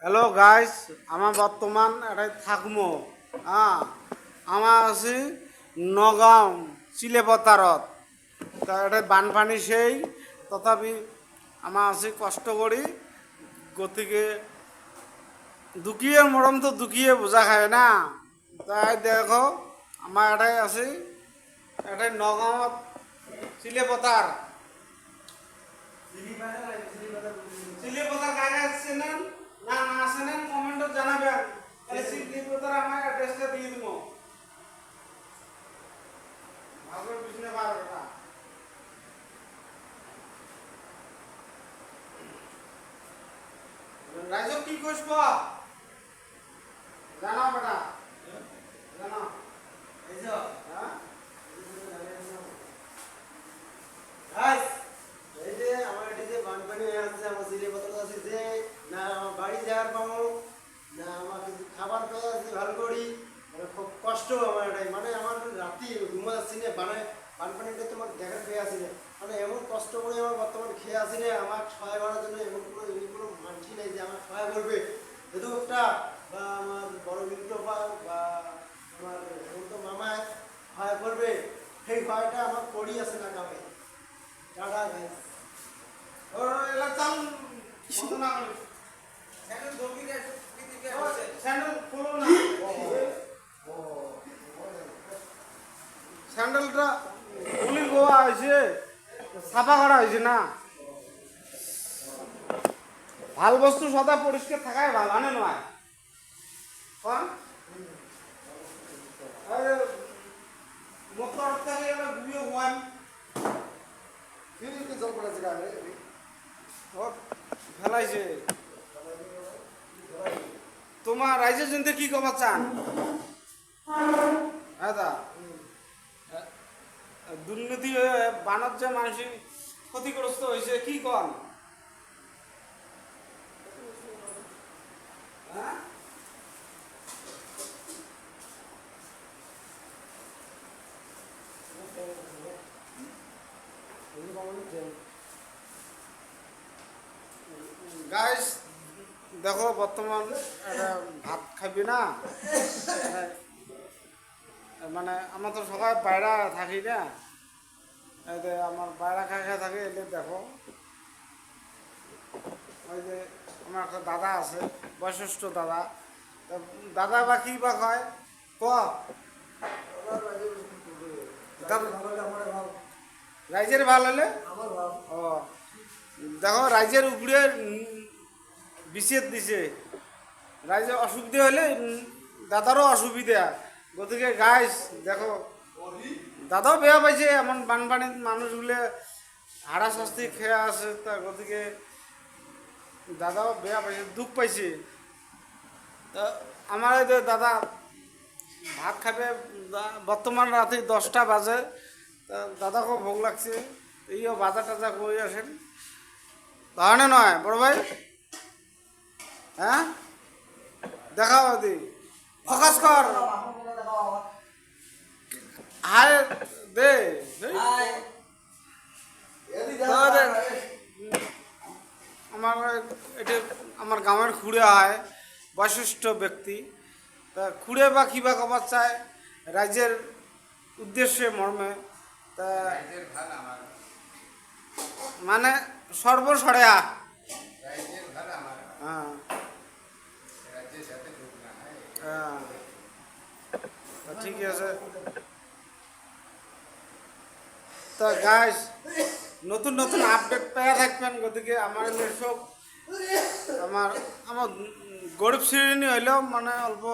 Hello guys, আমার বর্তমান এটাই থাকমো। হ্যাঁ, আমার আছি নগাঁও চিলেপতারত। তা এটা বানপানি সেই, তথাপি আমার আছি কষ্ট করি। গতিকে দুখিয়ে মরম তো দুখিয়ে বোঝা খায় না। তাই দেখো, আমার এটাই আছি, এটাই নগাঁৱত চিলেপতার। চিলিপতার কাছে আসছেন না না আসেন, কমেন্টে জানাবেন। তাহলে চিলিপতার আমার অ্যাড্রেসটা দিয়ে দিব। ভালো পিছনে পারবে না। রাইজক কি কইব জানাও বেটা, জানাও। এই যে হ্যাঁ গাইস, এই যে আমার এটি যে বানপানি হয়ে আসছে, আমার চিলেপত্র আছে যে না আমার বাড়ি যাওয়ার পাবো না আমার কিছু খাবার পেয়ে আসছে ভালো করি। মানে খুব কষ্ট আমার এটাই, মানে আমার রাতি ঘুমো যাচ্ছি না, মানে বানপানিটা তোমার দেখার পেয়ে আসি না, মানে এমন কষ্ট করে আমার বর্তমানে খেয়ে আসি না। আমার সহায় করার জন্য এমন কোনো মানছি নেই যে আমার সহায় করবে। যেহেতু একটা বা আমার বড় মিত্র বা আমার হেমন্ত মামায় সহায় করবে, সেই সহায়টা আমার করি আছে না কামে। Tata guys. ওর এলা চাল বন্ধ না করে স্যান্ডেল ধরবি কে দিকে হচ্ছে স্যান্ডেল খোলো না। স্যান্ডেলটা খুলি গোয়া হয়েছে, সাফা করা হয়েছে না। ভাল বস্তু সদা পরিষ্কার থাকাই ভালো, আনে নয় কোন মোটর থেকে এলা গুবিয়ে হওয়ান ফিরিতে জল পড়েছে গায়ে ও ফেলাইছে। তোমার রাইজের জন্য কি কবার চান? হ্যাঁ দা, দুর্নীতি হয়ে বাণিজ্য মানুষ ক্ষতিগ্রস্ত হয়েছে, কি কন? হ্যাঁ? গাইস দেখো, বর্তমান একটা ভাত খাবি না, মানে আমরা তো সবাই বাইরে থাকি না, এতে আমার বাইরে খাই খাই থাকে। এলে দেখো, ওই যে আমার একটা দাদা আছে, বয়সষ্ঠ দাদা। তা দাদা বা কি বা কয় ক রাইজের ভাল হলে ও দেখো, রাইজের উপরে বিচ্ছেদ দিছে। রাইজের অসুবিধা হলে দাদারও অসুবিধা। গতিকে গাইস দেখো, দাদাও বেয়া পাইছে এমন বানপানির মানুষগুলো হারা শাস্তি খেয়ে আসে। তা গতিকে দাদাও বেয়া পাইছে, দুঃখ পাইছে। তা আমার এই যে দাদা ভাত খাবে, বর্তমান রাতে 10টা বাজে। তা দাদাকেও ভোগ লাগছে, এইও বাজার টাজা করে আসেন তাহলে নয় বড় ভাই। হ্যাঁ দেখাও দি, ফোকাস কর, হায় দে আমার এটা আমার গ্রামের খুঁড়ে হয়, বৈশিষ্ট্য ব্যক্তি। তা খুঁড়ে বা কিবা কবার চায় রাজ্যের উদ্দেশ্যে মর্মে। তা রাইজের ভাল আমার মানে সর্বসরেয়া। রাইজের ভাল আমার হ্যাঁ রাজ্যের সাথে যোগ না হ্যাঁ, তা ঠিক আছে। তা গাইস, নতুন নতুন আপডেট পেয়ে থাকবেন। গতিকে আমার দর্শক, আমার আমার গরিব শ্রেণী হইলেও মানে অল্প